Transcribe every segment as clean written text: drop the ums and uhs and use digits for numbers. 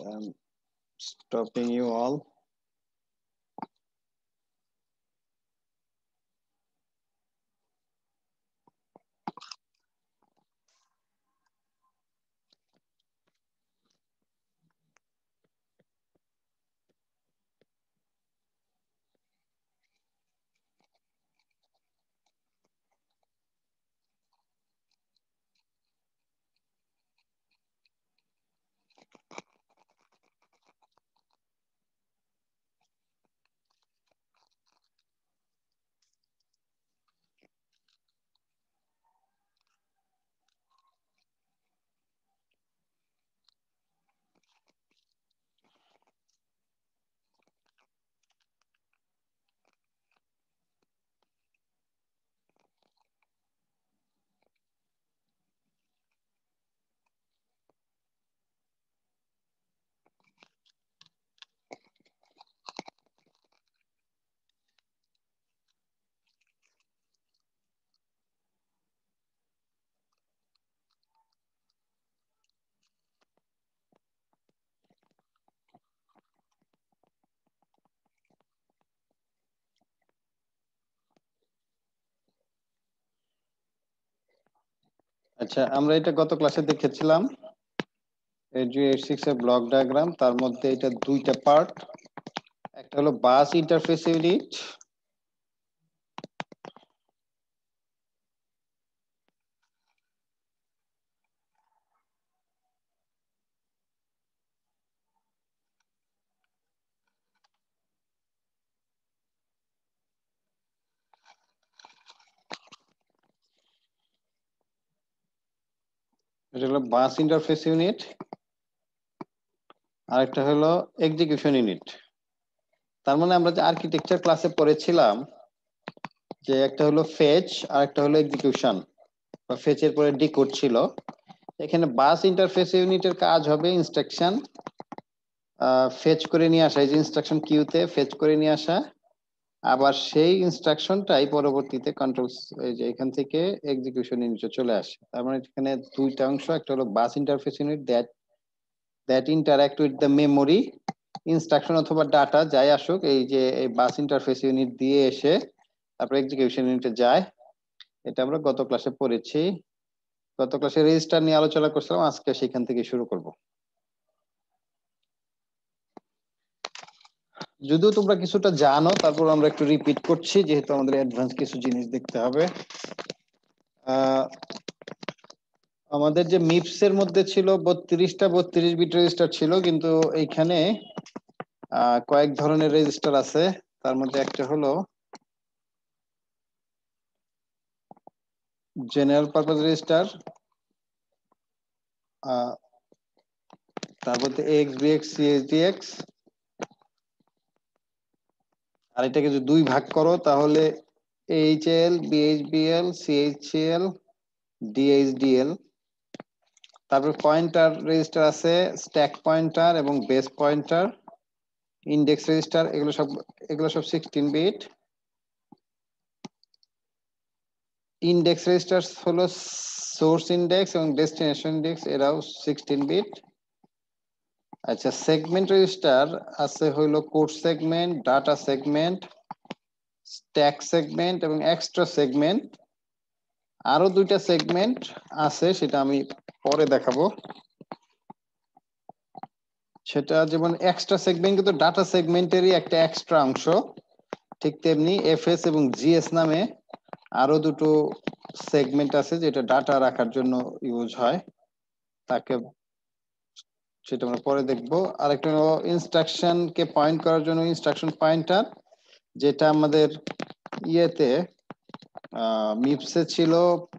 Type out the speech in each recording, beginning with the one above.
I'm stopping you all. আচ্ছা, আমরা এটা গত ক্লাসে দেখেছিলাম AG86 এর ব্লক ডায়াগ্রাম। তার মধ্যে এটা দুইটা পার্ট, একটা হলো বাস ইন্টারফেস ইউনিট, এটা হলো বাস ইন্টারফেস ইউনিট, আর একটা হলো এক্সিকিউশন ইউনিট। তার মানে আমরা যে আর্কিটেকচার ক্লাসে পড়েছিলাম যে একটা হলো ফেচ আর একটা হলো এক্সিকিউশন, বা ফেচের পরে ডিকোড ছিল। এখানে বাস ইন্টারফেস ইউনিটের কাজ হবে ইনস্ট্রাকশন ফেচ করে নিয়ে আসা, এই যে ইনস্ট্রাকশন কিউতে ফেচ করে নিয়ে আসা, আবার সেই ইনস্ট্রাকশনটাই পরবর্তীতে কন্ট্রোল এই যে এখান থেকে এক্সিকিউশন ইউনিটে চলে আসে। তার মানে এখানে দুইটা অংশ, একটা হলো bus interface unit that interact with the memory, instruction অথবা ডাটা যাই আসুক এই যে এই বাস ইন্টারফেস ইউনিট দিয়ে এসে তারপর এক্সিকিউশন ইউনিটে যায়। এটা আমরা গত ক্লাসে পড়েছি। গত ক্লাসে রেজিস্টার নিয়ে আলোচনা করছিলাম, আজকে সেখান থেকে শুরু করব। যদিও তোমরা কিছুটা জানো, তারপর আমরা একটু রিপিট করছি যেহেতু আমাদের অ্যাডভান্স কিছু জিনিস দেখতে হবে। আমাদের যে মিপস এর মধ্যে ছিল 32 বিট রেজিস্টার ছিল, কিন্তু এইখানে কয়েক ধরনের রেজিস্টার আছে। তার মধ্যে একটা হলো জেনারেল পারপাস রেজিস্টার, তার মধ্যে এক্স বিএক্স সিএসডিএক্স, আর এটাকে যদি দুই ভাগ করো তাহলে এইচএল বিএইচবিএল সিএইচএল ডিএইচডিএল। তারপর পয়েন্টার রেজিস্টার আছে, স্ট্যাক পয়েন্টার এবং বেস পয়েন্টার, ইন্ডেক্স রেজিস্টার, এগুলো সব 16 বিট। ইন্ডেক্স রেজিস্টার হলো সোর্স ইন্ডেক্স এবং ডেস্টিনেশন ইন্ডেক্স, এরাও 16 বিট। আচ্ছা, সেগমেন্ট রেজিস্টার আছে হইলো code segment, data segment, stack segment এবং এক্সট্রা সেগমেন্ট। আরো দুইটা সেগমেন্ট আছে, সেটা আমি পরে দেখাবো। সেটা যেমন এক্সট্রা সেগমেন্ট কিন্তু ডাটা সেগমেন্টেরই একটা এক্সট্রা অংশ, ঠিক তেমনি এফএস এবং জিএস নামে আরো দুটো সেগমেন্ট আছে যেটা ডাটা রাখার জন্য ইউজ হয়, তাকে সেটা আমরা পরে দেখবো। আরেকটা হলো ইনস্ট্রাকশন কে পয়েন্ট করার জন্য ইনস্ট্রাকশন পয়েন্টার, যেটা আমাদের ইয়েতে মিপসে ছিল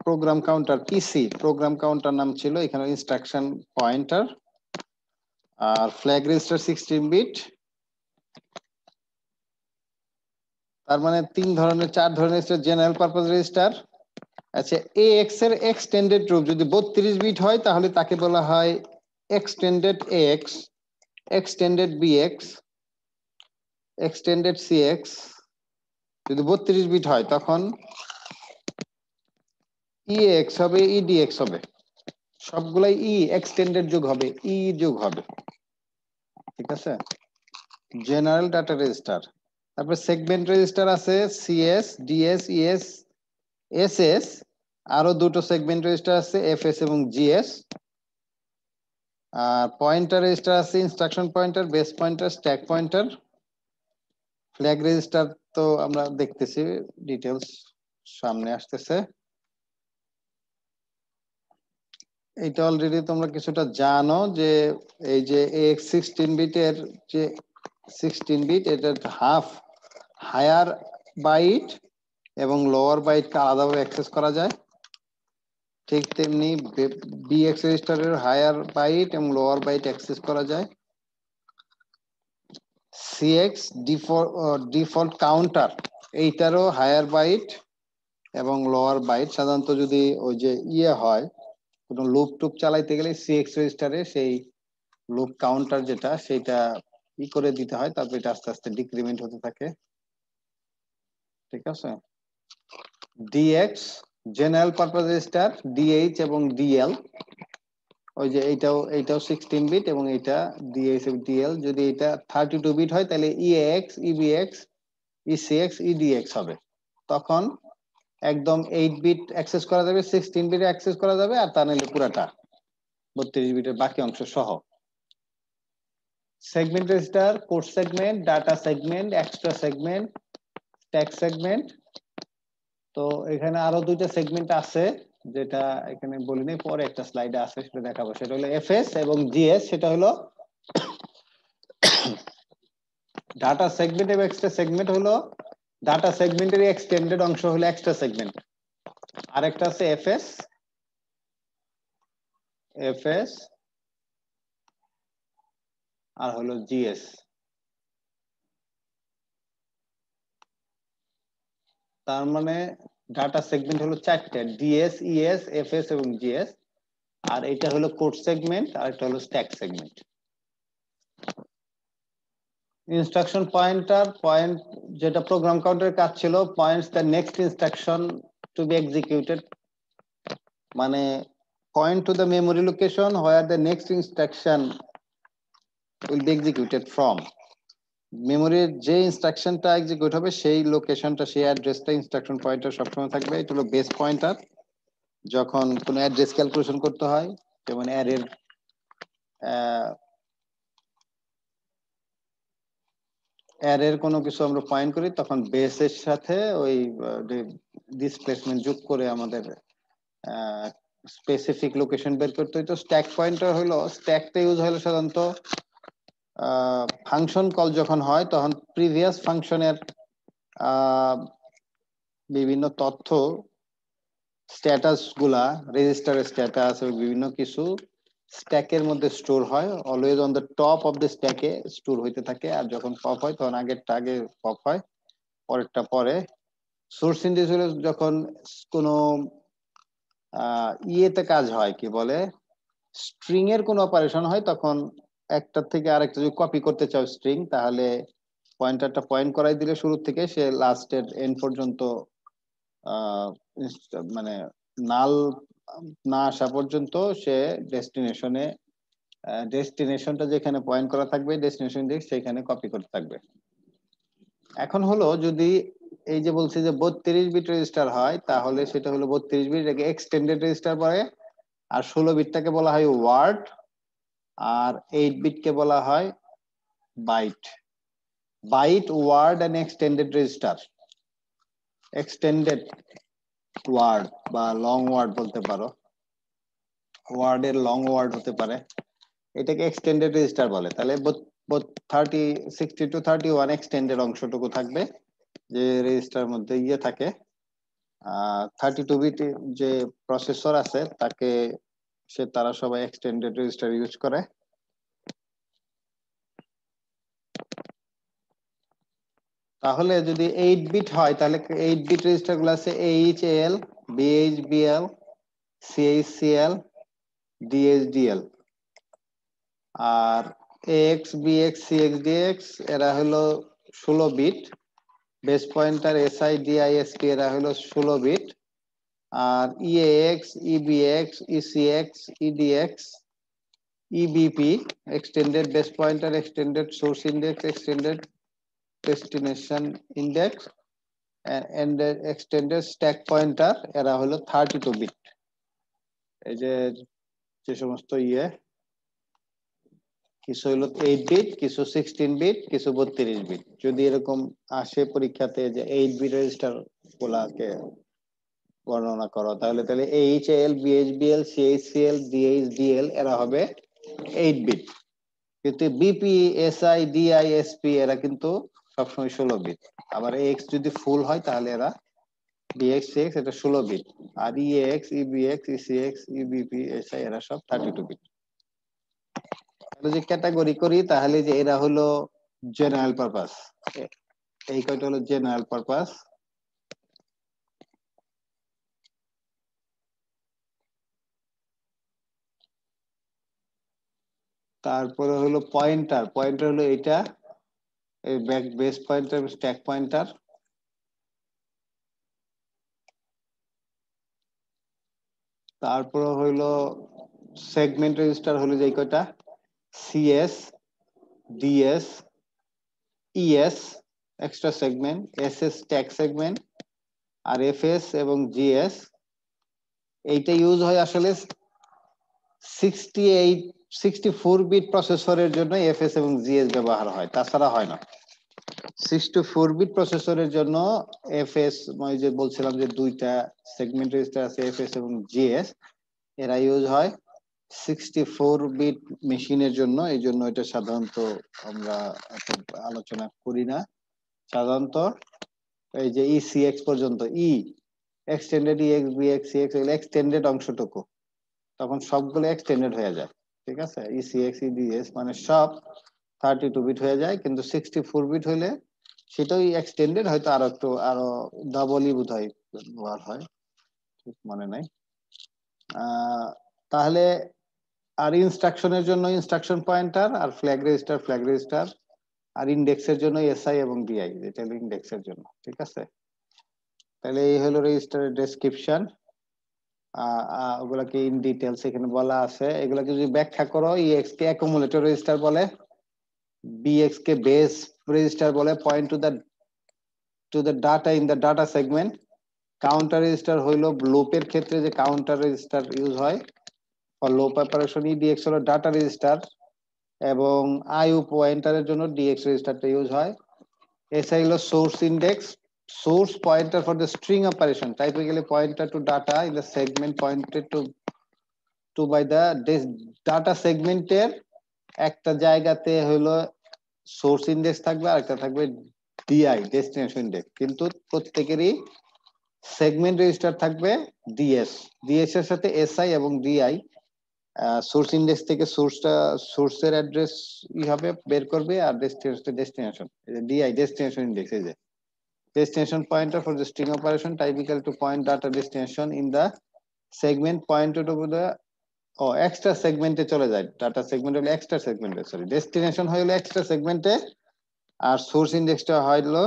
প্রোগ্রাম কাউন্টার, পিসি প্রোগ্রাম কাউন্টার নাম ছিল, এখানে ইনস্ট্রাকশন পয়েন্টার। আর ফ্ল্যাগ রেজিস্টার 16 বিট। তার মানে চার ধরনের জেনারেল পারপাস রেজিস্টার। আচ্ছা, এএক্স এর এক্সটেন্ডেড রূপ যদি 32 বিট হয় তাহলে তাকে বলা হয় extended AX, extended BX, extended CX. যদি 32 বিট হয় তখন ইএক্স হবে, ইডিএক্স হবে, সবগুলাই ই এক্সটেন্ডেড যোগ হবে, ই যোগ হবে। ঠিক আছে, জেনারেল ডাটা রেজিস্টার। তারপর সেগমেন্ট রেজিস্টার আছে সিএস, ডিএস, ইএস, এসএস, আরো দুটো সেগমেন্ট রেজিস্টার আছে এফএস এবং জিএস। আর পয়েন্টার রেজিস্টার আছে instruction pointer, base pointer, stack pointer. Flag register তো আমরা দেখতেছি, ডিটেলস সামনে আসতেছে। এইটা অলরেডি তোমরা কিছুটা জানো যে এই যে AX16 বিটের যে 16 বিট, এটার হাফ হায়ার বাইট এবং লোয়ার বাইটকে আলাদাভাবে অ্যাক্সেস করা যায়। ঠিক তেমনি BX রেজিস্টারের হায়ার বাইট এবং লোয়ার বাইট অ্যাক্সেস করা যায়। CX ডিফল্ট কাউন্টার, এইটারও হায়ার বাইট এবং লোয়ার বাইট সাধারণত যদি ওই যে হয় কোনো লুপ টুপ চালাইতে গেলে CX রেজিস্টারে সেই লুপ কাউন্টার যেটা সেটা করে দিতে হয়, তারপর এটা আস্তে আস্তে ডিক্রিমেন্ট হতে থাকে। ঠিক আছে, DX general purpose register, DH এবং DL, ওই যে এইটাও 16 বিট এবং এটা DH এবং DL। যদি এটা 32 বিট হয় তাহলে EAX, EBX, ECX, EDX হবে। তখন একদম 8 বিট অ্যাক্সেস করা যাবে, 16 বিট অ্যাক্সেস করা যাবে, আর তা নাহলে পুরাটা 32 বিটের বাকি অংশ সহ। Segment register, code segment, data segment, extra segment, stack segment. তো এখানে আরো দুইটা সেগমেন্ট আছে যেটা এখানে বলিনি, পরে একটা স্লাইডে আছে সেটা দেখাবো। সেটা হলো এফএস এবং জিএস। সেটা হলো ডাটা সেগমেন্ট এবং এক্সট্রা সেগমেন্ট হলো ডাটা সেগমেন্টের এক্সটেন্ডেড অংশ হলো এক্সট্রা সেগমেন্ট। আরেকটা আছে এফএস, এফএস আর হলো জিএস। তার মানে ডাটা সেগমেন্ট হলো চারটে, ডিএস, ইএস, এফএস এবং জিএস। আর এটা হলো কোড সেগমেন্ট, আর এটা হলো stack segment. Instruction pointer, point যেটা প্রোগ্রাম কাউন্টারের কাজ ছিল, points the next instruction to be executed, মানে point to the memory location where the next instruction will be executed from. মেমোরির যে ইনস্ট্রাকশনটা এক্সিকিউট হবে সেই লোকেশনটা, সেই অ্যাড্রেসটা ইনস্ট্রাকশন পয়েন্টার সবসময় থাকবে। এটা হলো বেস পয়েন্টার। যখন কোনো অ্যাড্রেস ক্যালকুলেশন করতে হয়, যেমন অ্যারের অ্যারের কোনো কিছু আমরা পয়েন্ট করি, তখন বেসের সাথে ওই ডিসপ্লেসমেন্ট যোগ করে আমাদের স্পেসিফিক লোকেশন বের করতে হইতো। স্ট্যাক পয়েন্টার হলো, স্ট্যাকটা ইউজ হলো সাধারণত ফাংশন কল যখন হয় তখন প্রিভিয়াস ফাংশনের বিভিন্ন তথ্য, স্ট্যাটাস গুলা, রেজিস্টারের স্ট্যাটাস এবং বিভিন্ন কিছু স্ট্যাকের মধ্যে স্টোর হয়। Always on the top of the স্ট্যাকে স্টোর হইতে থাকে। আর যখন পপ হয় তখন আগেরটা আগে পপ হয়, পরেরটা পরে। সোর্স ইন্ডিস হলে যখন কোনো ইয়েতে কাজ হয়, কি বলে, স্ট্রিং এর কোনো অপারেশন হয়, তখন একটা থেকে আরেকটা যদি কপি করতে চাও স্ট্রিং, তাহলে পয়েন্টারটা পয়েন্ট করাই দিলে শুরু থেকে সে লাস্টের এন্ড পর্যন্ত মানে নাল না আসা পর্যন্ত সে ডেস্টিনেশনটা যেখানে পয়েন্ট করা থাকবে, ডেস্টিনেশন দিক সেখানে কপি করতে থাকবে। এখন হলো যদি এই যে বলছি যে 32 বিট রেজিস্টার হয়, তাহলে সেটা হলো 32 বিট এক্সটেন্ডেড রেজিস্টার পরে। আর 16 বিটটাকে বলা হয় ওয়ার্ড, আর 8 বিটকে বলা হয় byte. Byte, word and extended register. Extended word বা লং ওয়ার্ড বলতে পারো, ওয়ার্ডের লং ওয়ার্ড হতে পারে, এটাকে এক্সটেন্ডেড রেজিস্টার বলে। তাহলে 60 to 31 এক্সটেন্ডেড অংশটুকু থাকবে যে রেজিস্টার মধ্যে থাকে। 32 বিট যে প্রসেসর আছে তাকে তারা সবাই এক্সটেন্ডেড রেজিস্টার ইউজ করে। তাহলে যদি 8 বিট হয় তাহলে 8 বিট রেজিস্টার গুলো আছে AHL, BHBL, CHCL, DHDL। আর AX, BX, CXDX এরা হলো 16 বিট। বেস পয়েন্টার SI, DISP এরা হলো 16 বিট। আর EAX, EBX, ECX, EDX, EBP, extended base pointer, extended source index, extended destination index, and extended stack pointer, এরা হলো 32 বিট। এই যে সমস্ত কিছু হলো 8 বিট, কিছু 16 বিট, কিছু 32 বিট। যদি এরকম আসে পরীক্ষাতে যে 8 বিট রেজিস্টার গুলাকে বর্ণনা করো, তাহলে HL, BHBL, CHCL, DHDL এরা হবে 8 বিট। কিন্তু BP, SI, DI, SP এরা কিন্তু সবসময় 16 বিট। আবার AX যদি ফুল হয় তাহলে এরা DX, CX এটা 16 বিট। আর EAX, EBX, ECX, EBP, SI এরা সব 32 বিট। যদি ক্যাটাগরি করি তাহলে যে এরা হলো জেনারেল পারপাস, এই কয়টা হলো জেনারেল পারপাস। তারপরে হলো পয়েন্টার, পয়েন্টার হলো এটা, এই back base pointer, stack pointer. তারপরে হলো সেগমেন্ট রেজিস্টার হলো যে কয়টা, CS, DS, ES extra segment, SS stack segment, আর FS এবং GS। এইটা ইউজ হয় আসলে 64 বিট প্রসেসরের জন্য FS এবং GS ব্যবহার হয়, তাছাড়া হয় না। 64 বিট প্রসেসরের জন্য FS, মই যে বলছিলাম যে দুইটা সেগমেন্ট রেজিস্টার আছে FS এবং GS, এরা ইউজ হয় 64 বিট মেশিনের জন্য। এই জন্য এটা সাধারণত আমরা আলোচনা করি না। সাধারণত এই যে ECX পর্যন্ত, এক্সটেন্ডেড EX, BX, CX এগুলো এক্সটেন্ডেড অংশটুকু, তখন সবগুলো এক্সটেন্ডেড হয়ে যায়। ঠিক আছে, ECX, EDS মানে সব 32 বিট হয়ে যায়, কিন্তু 64 বিট হইলে সেটাই এক্সটেন্ডেড, হয়তো আরো ডাবলই বোধহয় ব্যবহার হয়, ঠিক মনে নাই। তাহলে আর ইনস্ট্রাকশনের জন্য ইনস্ট্রাকশন পয়েন্টার, আর ফ্ল্যাগ রেজিস্টার, আর ইন্ডেক্সের জন্য SI এবং DI, যেটা হলো ইন্ডেক্সের জন্য। ঠিক আছে, তাহলে এই হলো রেজিস্টারের ডেসক্রিপশন। ওগুলাকে ইন ডিটেলস এখানে বলা আছে। এগুলাকে যদি ব্যাখ্যা করো, EX কে অ্যাকুমুলেটর রেজিস্টার বলে, BX কে বেস রেজিস্টার বলে, point to the data in the data segment. Counter register হইলো লুপের ক্ষেত্রে যে কাউন্টার রেজিস্টার ইউজ হয় ফর লুপ অপারেশন। EDX হলো ডাটা রেজিস্টার, এবং IO পয়েন্টারের জন্য DX রেজিস্টারটা ইউজ হয়। SI হলো source index, source pointer for the string operation, typically pointer to data in the segment pointed to by the data segmented একটা জায়গাতে হলো source index থাকবে, আর একটা থাকবে DI, ডেস্টিনেশন ইন্ডেক্স। কিন্তু প্রত্যেকেরই সেগমেন্ট রেজিস্টার থাকবে DS এর সাথে SI এবং DI সোর্স ইন্ডেক্স থেকে সোর্সের অ্যাড্রেস হবে বের করবে, আর ডেস্টিনেশন DI, ডেস্টিনেশন ইন্ডেক্স। এই যে destination pointer for the string operation, typical to point data destination in the segment pointed to the extra segment এ চলে যায়। ডাটা সেগমেন্ট হলো এক্সট্রা সেগমেন্টে, সরি ডেস্টিনেশন হলো এক্সট্রা সেগমেন্টে, আর সোর্স ইন্ডেক্সটা হলো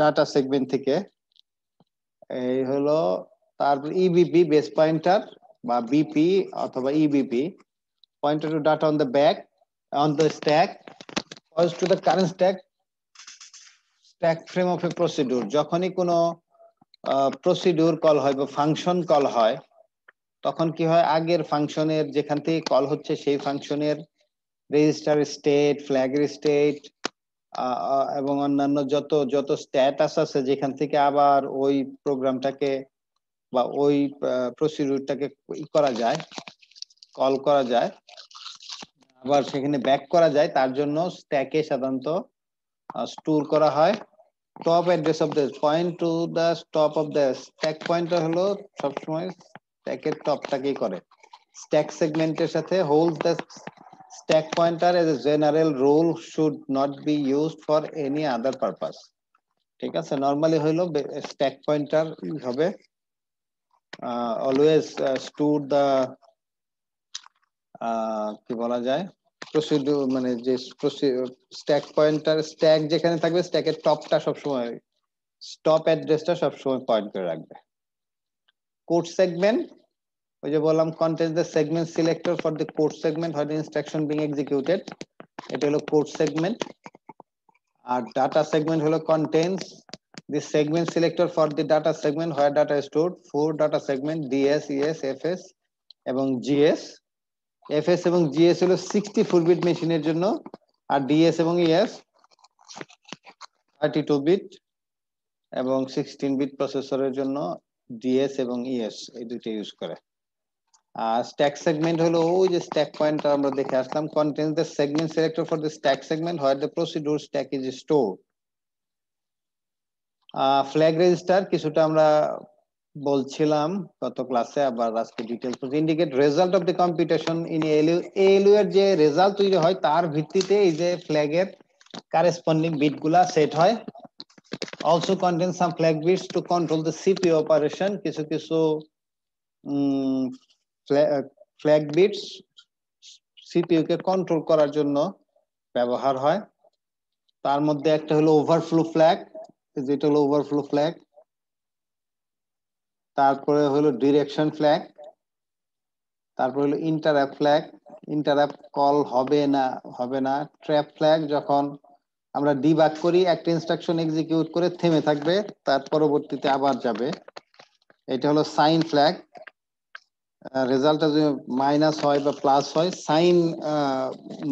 ডাটা সেগমেন্ট থেকে। এই হলো। তারপর EBP বেস পয়েন্টার বা BP অথবা EBP, pointer to data on the back on the stack, points to the current stack frame of a procedure। যখনই কোনো প্রসিডিউর কল হয় বা ফাংশন কল হয়, তখন কি হয়, আগের ফাংশনের যেখান থেকে কল হচ্ছে সেই ফাংশনের রেজিস্টার স্টেট, ফ্ল্যাগের স্টেট এবং অন্যান্য যত স্ট্যাটাস আছে, যেখান থেকে আবার ওই প্রোগ্রামটাকে বা ওই প্রসিডিউরটাকে করা যায়, কল করা যায়, আবার সেখানে ব্যাক করা যায়, তার জন্য স্ট্যাকে সাধারণত স্টোর করা হয়। Top address of the point to the top of the stack pointer হলো সবসময় স্ট্যাকের টপটাকেই করে। স্ট্যাক সেগমেন্টের সাথে hold the stack pointer as a general rule should not be used for any other purpose. ঠিক আছে, নর্মালি হইলো স্ট্যাক পয়েন্টার হবে অলওয়েজ স্টোর দ্য কি বলা যায় প্রসিডিউর, মানে যে স্ট্যাক পয়েন্টার, স্ট্যাক যেখানে থাকবে স্ট্যাকের টপটা সবসময়, টপ অ্যাড্রেসটা সবসময় পয়েন্ট করে রাখবে। কোড সেগমেন্ট ওই যে বললাম contains the segment selector for the code segment where the instruction being executed, এটা হলো code segment। আর data segment হলো contains the segment selector for the data segment where data is stored, for data segment ds, es, fs এবং gs। fs এবং gs হলো 64 bit মেশিনের জন্য, আর ds এবং es 32 bit এবং 16 বিট প্রসেসরের জন্য ds এবং es এই দুটো ইউজ করে। আর স্ট্যাক সেগমেন্ট হলো ওই যে স্ট্যাক পয়েন্টটা আমরা দেখে আসলাম, contains the segment selector for the stack segment where the procedure stack is stored। Flag register কিছুটা আমরা বলছিলাম গত ক্লাসে, আবার আজকে details indicate result of the computation in ALU. ALU এর যে রেজাল্ট তৈরি হয় তার ভিত্তিতে এই যে ফ্ল্যাগের কারেসপন্ডিং বিটগুলা সেট হয়। Also contain some flag bits to control the CPU operation, কিছু কিছু ফ্ল্যাগ বিটস সিপিইউ কে কন্ট্রোল করার জন্য ব্যবহার হয়। তার মধ্যে একটা হলো ওভারফ্লো ফ্ল্যাগ, যেটা হলো ওভারফ্লো ফ্ল্যাগ। তারপরে হলো ডিরেকশন ফ্ল্যাগ, তারপরে হলো ইন্টারাপ্ট ফ্ল্যাগ, ইন্টারাপ্ট কল হবে না। ট্র্যাপ ফ্ল্যাগ, যখন আমরা ডিবাগ করি একটা ইনস্ট্রাকশন এক্সিকিউট করে থেমে থাকবে, তার পরবর্তীতে আবার যাবে, এটা হলো সাইন ফ্ল্যাগ। রেজাল্টটা যদি মাইনাস হয় বা প্লাস হয়, সাইন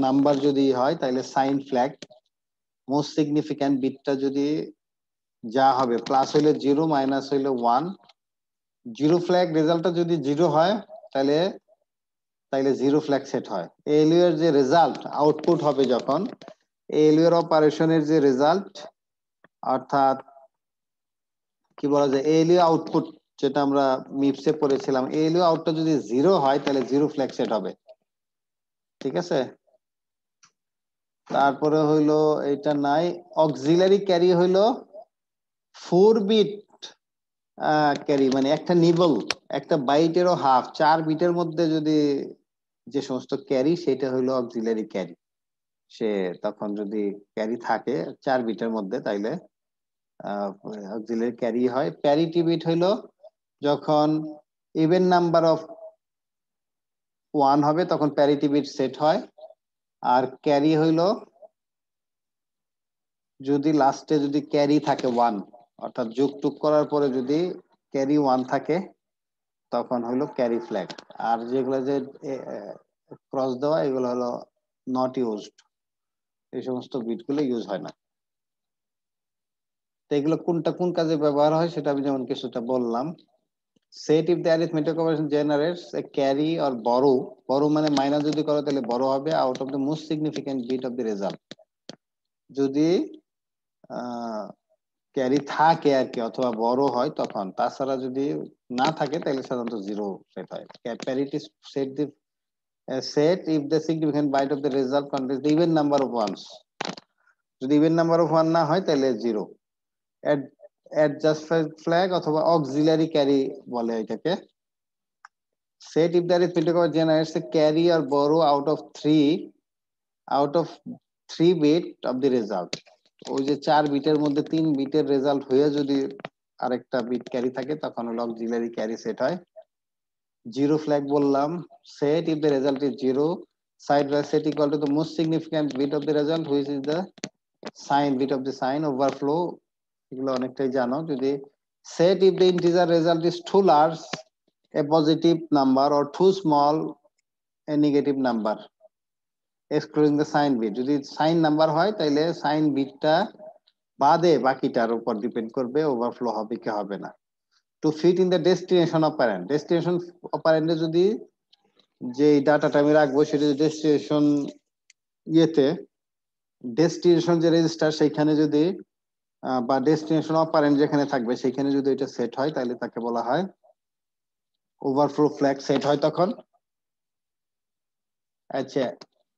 নাম্বার যদি হয় তাহলে সাইন ফ্ল্যাগ। মোস্ট সিগনিফিক্যান্ট বিটটা যদি যা হবে, প্লাস হইলে 0, মাইনাস হইলে 1। জিরো ফ্ল্যাগ রেজাল্টটা যদি 0 হয় তাইলে 0 ফ্ল্যাগ সেট হয়। এএলইউ এর যে রেজাল্ট আউটপুট হবে, যখন এএলইউ এর অপারেশনের যে রেজাল্ট, অর্থাৎ কি বলা যায়, এএলইউ আউটপুট যেটা আমরা মিপসে পড়েছিলাম, এএলইউ আউটটা যদি 0 হয় তাহলে 0 ফ্ল্যাগ সেট হবে। ঠিক আছে, তারপরে হইলো এটা নাই। অক্সিলারি ক্যারি হইলো 4 বিট ক্যারি, মানে একটা নিবল, একটা বাইটেরও হাফ, 4 বিটের মধ্যে যদি যে সমস্ত ক্যারি, সেটা হইলো অক্সিলারি ক্যারি। সে তখন যদি ক্যারি থাকে 4 বিটের মধ্যে তাইলে অক্সিলারি ক্যারি হয়। প্যারিটি বিট হইলো যখন ইভেন নাম্বার অফ 1 হবে তখন প্যারিটি বিট সেট হয়। আর ক্যারি হইলো যদি লাস্টে যদি ক্যারি থাকে 1, অর্থাৎ যোগ টুক করার পরে যদি ক্যারি 1 থাকে তখন হলো ক্যারি ফ্ল্যাগ। আর যেগুলো যে ক্রস দেওয়া, এগুলো হলো নট ইউজড, এই সমস্ত বিটগুলো ইউজ হয় না। তো এগুলো কোনটা কোন কাজে ব্যবহার হয় সেটা আমি যেমন কিছুটা বললাম। Set if the arithmetic operation generates a carry or borrow, borrow মানে মাইনাস যদি করো তাহলে বড় হবে, out of the most significant bit of the result. যদি ক্যারি থাকে আর কি, অথবা বড় হয় তখন, তাছাড়া যদি না থাকে তাহলে সাধারণত 0 সেট হয়। Parity set the set if the significant byte of the result contains the even number of ones, যদি ইভেন নাম্বার অফ 1 না হয় তাহলে 0। অ্যাডজাস্ট ফ্ল্যাগ অথবা অক্সিলারি ক্যারি বলে এটাকে। set if the arithmetic generates a carry or borrow out of 3 bit of the result, ওই যে 4 বিটের মধ্যে 3 বিটের রেজাল্ট হয়ে যদি আরেকটা বিট ক্যারি থাকে তখন হলো অক্সিলারি ক্যারি সেট হয়। 0 flag বললাম। set if the result is 0, side by set equal to the most significant bit of the result which is the sign bit of the sign। overflow এগুলো অনেকটাই জানো। যদি set if the integer result is too large a positive number or too small a negative number excluding the sign bit, যদি sign number হয় তাহলে sign বিটটা বাদে বাকিটার উপর depend করবে ওভারফ্লো হবে কি হবে না। To fit in the destination operand, destination অপারেন্ডে যদি যে ডাটাটা আমি রাখবো সেটা ডেস্টিনেশন ইয়েতে, ডেস্টিনেশন যে রেজিস্টার সেখানে যদি বা ডেস্টিনেশন অপারেন্ড যেখানে থাকবে সেখানে যদি এটা সেট হয় তাহলে তাকে বলা হয় ওভারফ্লো ফ্ল্যাগ সেট হয় তখন। আচ্ছা,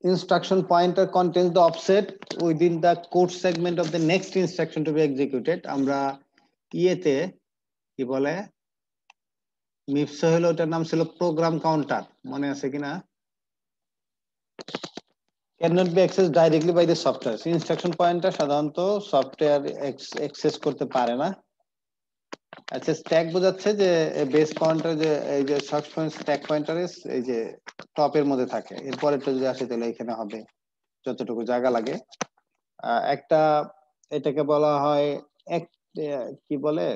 instruction pointer contains the offset within the code segment of the next instruction to be executed। আমরা ইয়েতে কি বলে মিপসে হলো, ওটার নাম ছিল প্রোগ্রাম কাউন্টার, মনে আছে কিনা? cannot be accessed directly by the software। Instruction pointer সাধারণত সফটওয়্যার অ্যাক্সেস করতে পারে না। আচ্ছা, স্ট্যাক বোঝাচ্ছে যে বেস পয়েন্টার, যে এই যে সবসময় স্ট্যাক পয়েন্টার এই যে টপের মধ্যে থাকে, এরপরেরটা যদি আসে তাহলে এখানে হবে যতটুকু জায়গা লাগে। একটা এটাকে বলা হয় এক, কি বলে,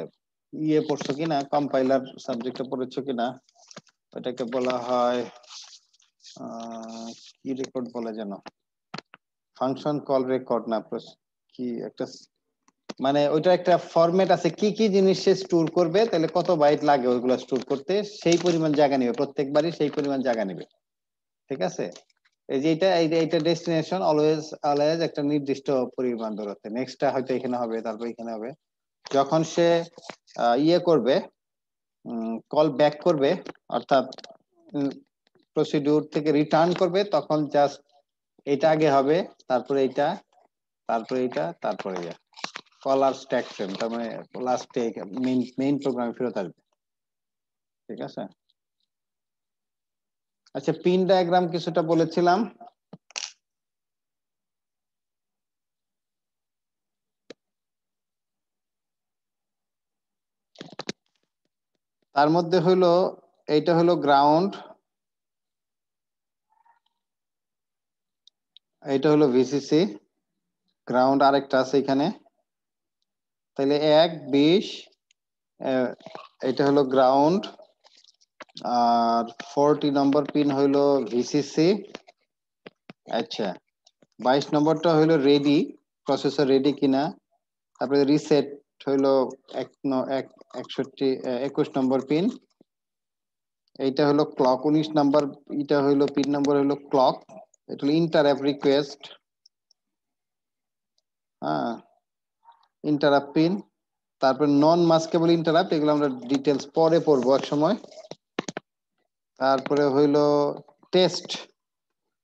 ইয়ে পড়ছো কিনা, কম্পাইলার সাবজেক্টে পড়েছো কিনা, এটাকে বলা হয় কি রেকর্ড বলে যেন, ফাংশন কল রেকর্ড না, কি একটা, মানে ওইটা একটা ফরম্যাট আছে, কি কি জিনিস সে স্টোর করবে, তাহলে কত বাইট লাগে ওইগুলো স্টোর করতে, সেই পরিমাণ জায়গা নেবে, প্রত্যেকবারই সেই পরিমাণ জায়গা নেবে। ঠিক আছে, এই যে এটা ডেস্টিনেশন অলওয়েজ অলওয়েজ একটা নির্দিষ্ট পরিমাণ দূরত্বে, নেক্সটটা হয়তো এখানে হবে, তারপর এখানে হবে। যখন সে ইয়ে করবে, কল ব্যাক করবে, অর্থাৎ প্রসিডিউর থেকে রিটার্ন করবে, তখন জাস্ট এটা আগে হবে, তারপরে এটা, তারপরে এটা, তারপরে এটা, কল আর স্ট্যাক ফ্রেম, তার মানে লাস্টে মেইন প্রোগ্রামে ফেরত আসবে। ঠিক আছে, আচ্ছা, পিন ডায়াগ্রাম কিছুটা বলেছিলাম। তার মধ্যে হইলো, এইটা হলো গ্রাউন্ড, এইটা হলো ভিসিসি, গ্রাউন্ড আরেকটা আছে এখানে, তাহলে 1 20, এটা হলো গ্রাউন্ড, আর 40 নম্বর পিন হইলো ভিসিসি। আচ্ছা, 22 নম্বরটা হইলো রেডি, প্রসেসর রেডি কিনা। তারপরে রিসেট হইলো 21 নম্বর পিন। এইটা হলো ক্লক, 19 নাম্বার, এটা হইলো পিন নাম্বার হইলো ক্লক, এটা হলো ইন্টারাপ্ট রিকোয়েস্ট। হ্যাঁ, ইন্টারাপ্ট পিন। তারপর নন মাস্কেবল ইন্টারাপ্ট, এগুলো আমরা ডিটেলস পরে পড়বো এক সময়। তারপরে হইলো টেস্ট,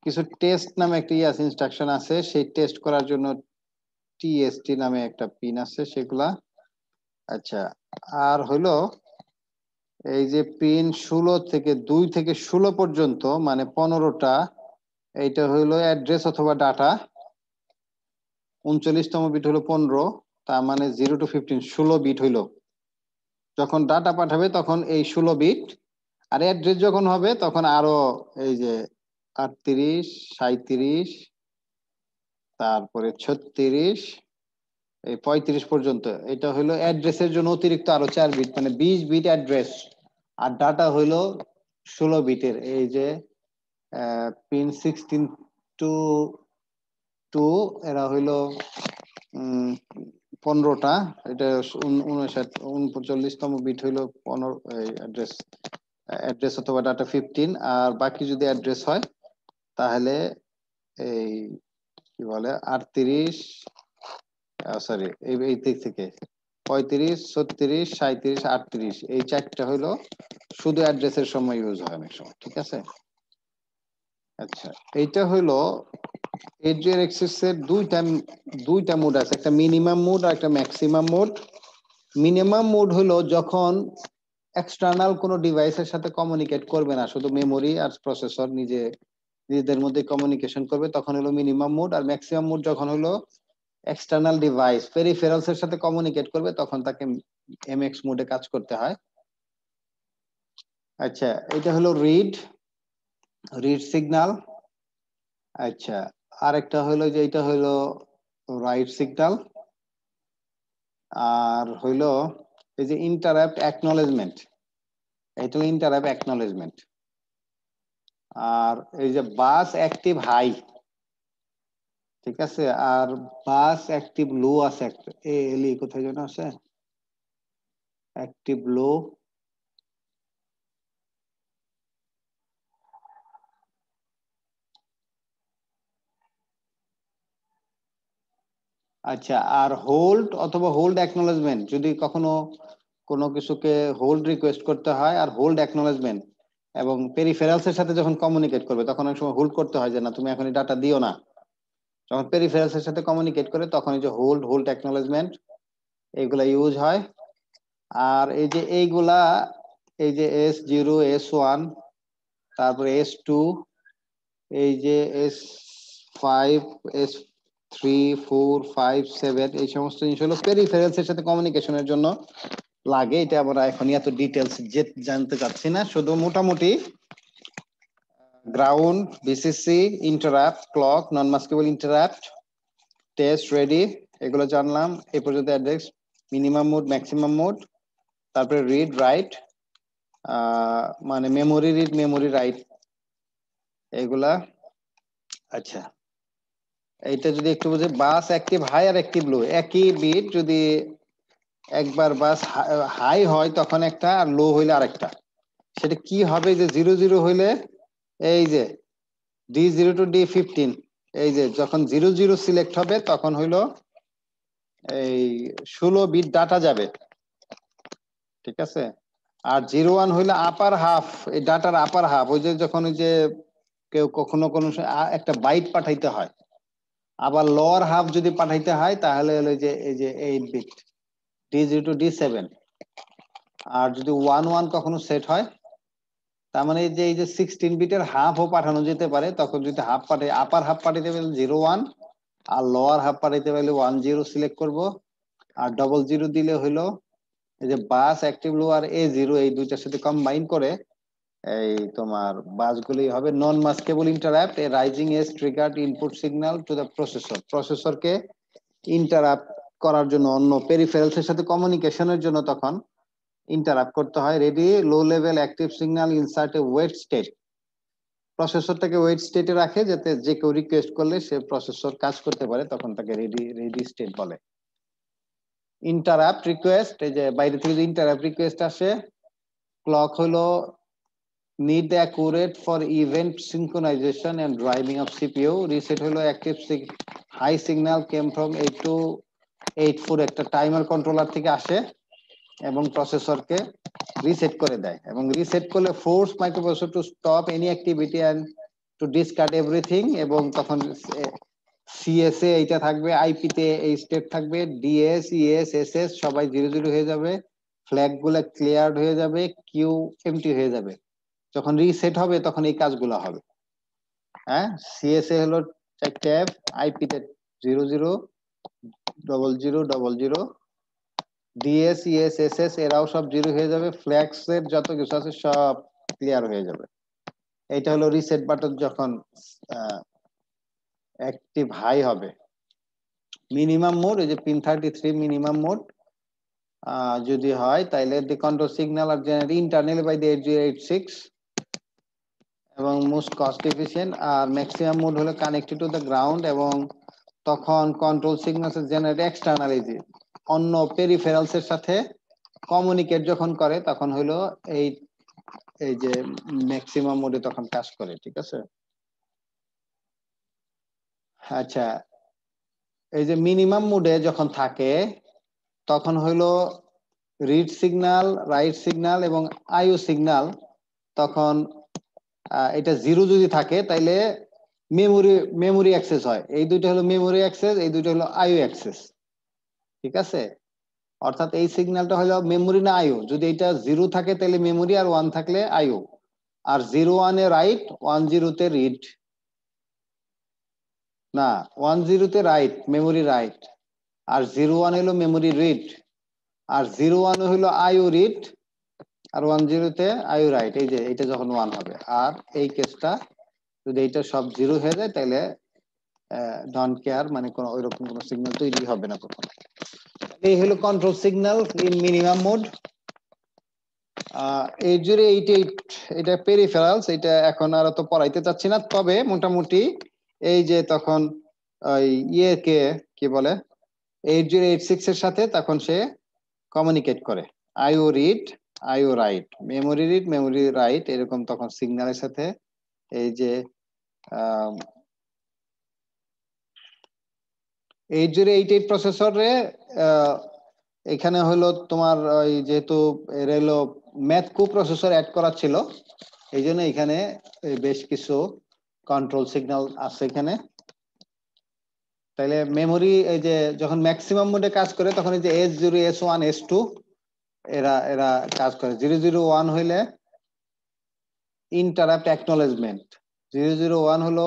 কিছু টেস্ট নামে একটা আছে, ইনস্ট্রাকশন আছে, সেই টেস্ট করার জন্য টিএসটি নামে একটা পিন আছে, সেগুলা। আচ্ছা, আর হইলো এই যে পিন 16 থেকে 2 থেকে 16 পর্যন্ত, মানে 15টা, এইটা হইলো অ্যাড্রেস অথবা ডাটা। 39তম বিট হলো 15, তার মানে 0 to 15, 16 বিট হইলো। যখন ডাটা পাঠাবে তখন এই 16 বিট, আর অ্যাড্রেস যখন হবে তখন আরো এই যে 38, 37, তারপরে 36, এই 35 পর্যন্ত, এটা হলো অ্যাড্রেসের জন্য অতিরিক্ত আরো 4 বিট, মানে 20 বিট অ্যাড্রেস। আর ডাটা হইলো 16 বিটের, এই যে পিন 16 টু 2, এরা হইলো 15টা, এটা 39তম বিট হইলো 15 অ্যাড্রেস, অ্যাড্রেস অথবা ডাটা 15। আর বাকি যদি অ্যাড্রেস হয় তাহলে এই কি বলে 38, সরি, এই দিক থেকে 35, 36, 37, 38, এই চারটা হইলো শুধু অ্যাড্রেসের সময় ইউজ হয় অনেক সময়। ঠিক আছে, আচ্ছা, এইটা হইলো এজের এক্সেসের দুইটা মোড আছে, একটা মিনিমাম মোড আর একটা ম্যাক্সিমাম মোড। মিনিমাম মোড হলো যখন এক্সটার্নাল কোনো ডিভাইসের সাথে কমিউনিকেট করবে না, শুধু মেমোরি আর প্রসেসর নিজেদের মধ্যে কমিউনিকেশন করবে, তখন হলো মিনিমাম মোড। আর ম্যাক্সিমাম মোড যখন হলো এক্সটার্নাল ডিভাইস পেরিফেরালস এর সাথে কমিউনিকেট করবে, তখন তাকে এমএক্স মোডে কাজ করতে হয়। আচ্ছা, এটা হলো রিড সিগন্যাল। আচ্ছা, আরেকটা হলো যে এটা হলো রাইট সিগন্যাল। আর হইলো এই যে ইন্টারাপ্ট অ্যাকনলেজমেন্ট, এটা হলো ইন্টারাপ্ট অ্যাকনলেজমেন্ট। আর এই যে বাস অ্যাক্টিভ হাই, ঠিক আছে, আর বাস অ্যাক্টিভ লো আছে একটা, এলি কোথায় যেন আছে, অ্যাক্টিভ লো। আচ্ছা, আর হোল্ড অথবা হোল্ড অ্যাকনলেজমেন্ট, যদি কখনো কোনো কিছুকে হোল্ড রিকোয়েস্ট করতে হয়, আর হোল্ড অ্যাকনলেজমেন্ট, এবং পেরিফেরালস এর সাথে যখন কমিউনিকেট করবে তখন অনেক সময় হোল্ড করতে হয় যে না তুমি এখন ডাটা দিও না। যখন পেরিফেরালস এর সাথে কমিউনিকেট করে তখন এই যে হোল্ড অ্যাকনলেজমেন্ট এইগুলা ইউজ হয়। আর এই যে এইগুলা, এই যে S0, S1, তারপরে S2, এই যে S5, S3, 4, 5, 7, এই সমস্ত জিনিস হলো পেরিফেরালস এর সাথে কমিউনিকেশনের জন্য লাগে, এটা আমরা এখন এত ডিটেলস জানতে চাচ্ছি না, শুধু মোটামুটি গ্রাউন্ড, বিসিসি, ইন্টারাপ্ট, ক্লক, নন মাস্কেবল ইন্টারাপ্ট, টেস্ট, রেডি, এগুলো জানলাম। এই পর্যন্ত address, minimum mode, maximum mode, তারপরে রিড রাইট, মানে মেমোরি রিড, মেমোরি রাইট, এগুলা। আচ্ছা, এইটা যদি একটু বুঝে, বাস অ্যাক্টিভ হাই আর অ্যাক্টিভ লো, একই বিট যদি একবার বাস হাই হয় তখন একটা, আর লো হইলে আরেকটা। সেটা কি হবে, যে 0 0 হইলে এই যে D0 to D15, এই যে যখন 0 0 সিলেক্ট হবে তখন হইলো এই 16 বিট ডাটা যাবে, ঠিক আছে। আর 0 1 হইলে আপার হাফ, এই ডাটার আপার হাফ, ওই যে যখন ওই যে কেউ কখনো কোনো একটা বাইট পাঠাইতে হয়, আবার লোয়ার হাফ যদি পাঠাইতে হয় তাহলে হলো যে এই যে 8 বিট, D0 to D7। আর যদি 1 1 কখনো সেট হয়, তার মানে এই যে 16 বিটের হাফও পাঠানো যেতে পারে, তখন যদি হাফ পাঠাই, আপার হাফ পাঠাইতে পারলে 0 1, আর লোয়ার হাফ পাঠাইতে পারলে 1 0 সিলেক্ট করব। আর 0 0 দিলে হইলো এই যে বাস অ্যাক্টিভ লো আর A0, এই দুইটার সাথে কম্বাইন করে এই তোমার বাসগুলি হবে non maskable interrupt, a rising edge triggered input signal to the processor. প্রসেসরকে ইন্টারাপ্ট করার জন্য, অন্য পেরিফেরালস এর সাথে কমিউনিকেশনের জন্য তখন ইন্টারাপ্ট করতে হয়। Ready low level active signal insert a wait state, প্রসেসরটাকে ওয়েট স্টেটে রাখে যাতে যে কেউ রিকোয়েস্ট করলে সে প্রসেসর কাজ করতে পারে, তখন তাকে রেডি রেডি স্টেট বলে। ইন্টারাপ্ট রিকোয়েস্ট, এই যে বাইরে থেকে যে ইন্টারাপ্ট রিকোয়েস্ট আসে, ক্লক হলো need the accurate for event synchronization and driving of CPU, reset হলো active high signal came from 8284 একটা টাইমার কন্ট্রোলার থেকে আসে এবং প্রসেসরকে রিসেট করে দেয়, এবং রিসেট করলে force microprocessor to stop any activity and to discard everything, এবং তখন সিএসএ এইটা থাকবে, আইপি তে এই স্টেট থাকবে, ডিএস ইএস এসএস সবাই 0 0 হয়ে যাবে, ফ্ল্যাগ গুলা ক্লিয়ার হয়ে যাবে, কিউ এমটি হয়ে যাবে। যখন রিসেট হবে তখন এই কাজগুলো হবে। হ্যাঁ, সিএসএ হলো ট্যাব, আইপি তে 0 0 0 0 0 0, ডিএস ইএস এসএস এরাও সব 0 হয়ে যাবে, ফ্ল্যাগস এর যত কিছু আছে সব ক্লিয়ার হয়ে যাবে। এটা হলো রিসেট বাটন যখন অ্যাক্টিভ হাই হবে। মিনিমাম মোড, এই যে পিন 33 মিনিমাম মোড যদি হয় তাহলে the control signal are generate internally by the 8086 এবং মোস্ট কস্ট এফিশিয়েন্ট। আর ম্যাক্সিমাম মোড হলো কানেক্টেড টু দ্য গ্রাউন্ড, এবং তখন কন্ট্রোল সিগন্যাল জেনারেট এক্সটার্নালি, অন্য পেরিফেরালস এর সাথে কমিউনিকেট যখন করে তখন হলো এই এই যে ম্যাক্সিমাম মোডে তখন কাজ করে, ঠিক আছে। আচ্ছা, এই যে মিনিমাম মোডে যখন থাকে তখন হলো রিড সিগন্যাল, রাইট সিগন্যাল এবং আইও সিগন্যাল, তখন এটা 0 যদি থাকে তাইলে মেমোরি মেমোরি অ্যাক্সেস হয়, এই দুইটা হলো মেমোরি অ্যাক্সেস, এই দুইটা হলো আইও অ্যাক্সেস, ঠিক আছে। অর্থাৎ এই সিগন্যালটা হলো মেমোরি না আইও, যদি এটা 0 থাকে তাহলে মেমোরি, আর 1 থাকলে আইও। আর 0 1 এ রাইট, 1 0 তে রিড, না 1 0 তে রাইট মেমোরি রাইট, আর 0 1 হলো মেমোরি রিড, আর 0 1 হলো আইও রিড, আর 1 0 তে আইও রাইট, এই যে এটা যখন 1 হবে। আর এই কেসটা যদি এটা সব 0 হয়ে যায় তাহলে ডন্ট কেয়ার, মানে কোনো ওইরকম কোনো সিগন্যাল তৈরি হবে না তখন। এই হলো control signal in minimum mode. 8088 এটা পেরিফেরালস, এটা এখন আর তো পড়াইতে চাচ্ছি না, তবে মোটামুটি এই যে তখন ইয়েকে কি বলে 8086 এর সাথে তখন সে কমিউনিকেট করে, IO read IO write, memory read memory write, এরকম তখন সিগন্যালের সাথে এই যে 8088 প্রসেসরে এখানে হলো তোমার ওই যেহেতু এর হলো ম্যাথ কো প্রসেসর অ্যাড করা ছিল, এই জন্য এখানে বেশ কিছু কন্ট্রোল সিগন্যাল আছে এখানে। তাহলে মেমোরি এই যে যখন ম্যাক্সিমাম মোডে কাজ করে তখন এই যে S0 S1 S2 এরা এরা কাজ করে। 001 হইলে ইন্টারাপ্ট অ্যাকনলেজমেন্ট, 001 হলো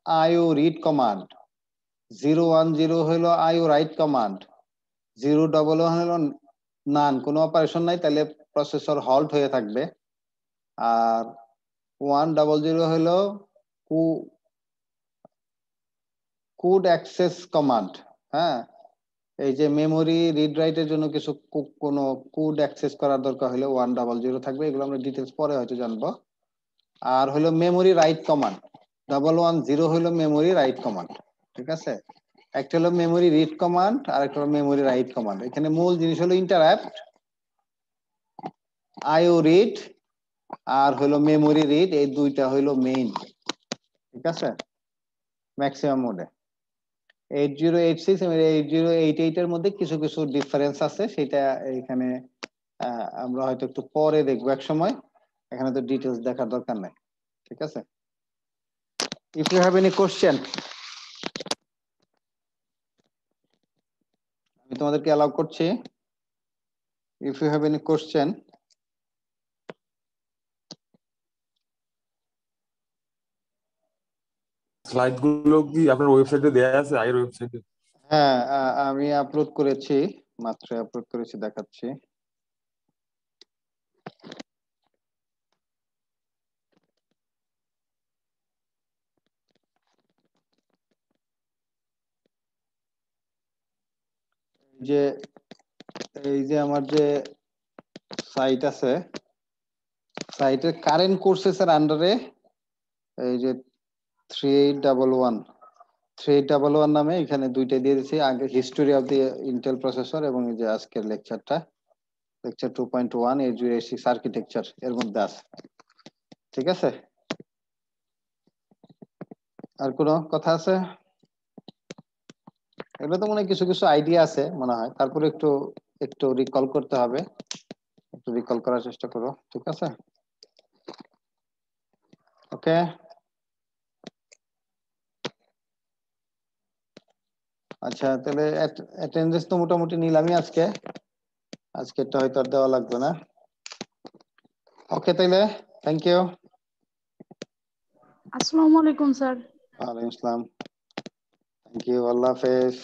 আইও রিড কমান্ড, 010 হলো আইও রাইট কমান্ড, 011 হলো নান, কোনো অপারেশন নাই, তাহলে প্রসেসর হল্ট হয়ে থাকবে। আর 100 হলো কোড অ্যাক্সেস কমান্ড। হ্যাঁ, এই যে মেমোরি রিড রাইটের জন্য কিছু কোনো কোড অ্যাক্সেস করার দরকার হলে 100 থাকবে, এগুলো আমরা ডিটেলস পরে হয়তো জানবো। আর হলো মেমোরি রাইট কমান্ড, 110 হলো মেমোরি রাইট কমান্ড। ঠিক আছে, একটা হলো মেমোরি রিড কমান্ড আর একটা হলো মেমোরি রাইট কমান্ড। এখানে মূল জিনিস হলো ইন্টারাপ্ট, আইও রিড আর হলো মেমোরি রিড, এই দুইটা হলো মেইন। ঠিক আছে, ম্যাক্সিমাম মোডে 8086 এবং 8088 এর মধ্যে কিছু কিছু ডিফারেন্স আছে, সেটা এখানে আমরা হয়তো একটু পরে দেখবো এক সময়, এখানে তো ডিটেলস দেখার দরকার নাই। ঠিক আছে, if you have any question, আমি তোমাদেরকে অ্যালাউ করছি। If you have any question. Slide গুলো কি আপনার ওয়েবসাইটে দেয়া আছে, আগের ওয়েবসাইটে? হ্যাঁ, আমি আপলোড করেছি, মাত্র আপলোড করেছি, দেখাচ্ছি। যে এই যে আমার যে সাইট আছে, সাইটের কারেন্ট কোর্সেস এর আন্ডারে এই যে 3811 নামে এখানে দুইটা দিয়ে দিয়েছি, আগে history of the Intel processor এবং এই যে আজকের লেকচারটা, লেকচার 2.1 8086 আর্কিটেকচার এর মধ্যে আছে। ঠিক আছে, আর কোনো কথা আছে? এগুলো তো মনে হয় কিছু কিছু আইডিয়া আছে মনে হয়, তারপরে একটু একটু রিকল করতে হবে, একটু রিকল করার চেষ্টা করো। ঠিক আছে, ওকে। আচ্ছা, তাহলে অ্যাটেন্ডেন্স তো মোটামুটি নিলামই আজকে, আজকেরটা হয়তো আর দেওয়া লাগবে না। ওকে, তাইলে থ্যাংক ইউ। আসসালামু আলাইকুম স্যার। ওয়ালাইকুম আসসালাম, থ্যাংক ইউ, আল্লাহ হাফেজ।